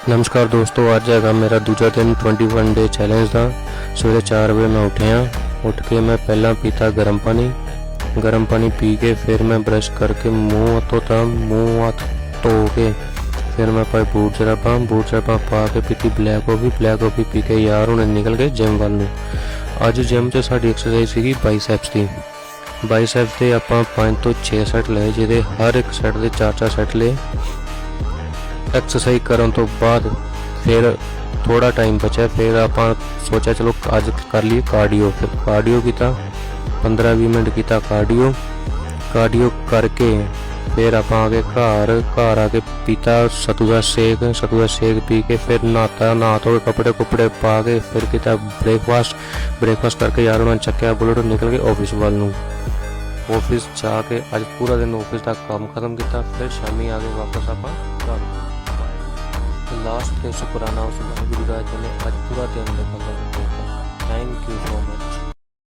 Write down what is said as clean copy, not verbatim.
नमस्कार दोस्तों, अज है मेरा दूजा दिन 21 डे चैलेंज का। सवेरे 4 बजे मैं उठिया। उठ के मैं पहला पीता गर्म पानी पी के फिर मैं ब्रश करके मुँह धोता। मुँह हाथ धो के फिर मैं पाए बूट जराबा पा के पीती ब्लैक कॉफ़ी पी के यार हुणे निकल गए जिम वाल नूं। अज जिम च साडी एक्सरसाइज सीगी बाइसैप्स की। बाइसैप्स के आपां 5 तो 6 सैट लए, जिहदे हर एक सैट के 4-4 सैट ले। एक्सरसाइज करन तो बाद फिर थोड़ा टाइम बचा, फिर आपां सोचा चलो अज कर लिए कार्डियो। फिर कार्डियो किया 15-20 मिनट किया कार्डियो करके फिर आप आके घर आके पीता सत्तू का शेक पी के फिर नहा धो कपड़े कुपड़े पा के फिर किया ब्रेकफास्ट करके यार उन्होंने चक्या बुलेट निकल गए ऑफिस वाल नूं। ऑफिस जाके अज पूरा दिन ऑफिस का काम खत्म किया। फिर शामी आके वापस आप घर लास्ट दिन शुकराना उस वाहिगुरू दा जिन्हें अज पूरा दिन देखा।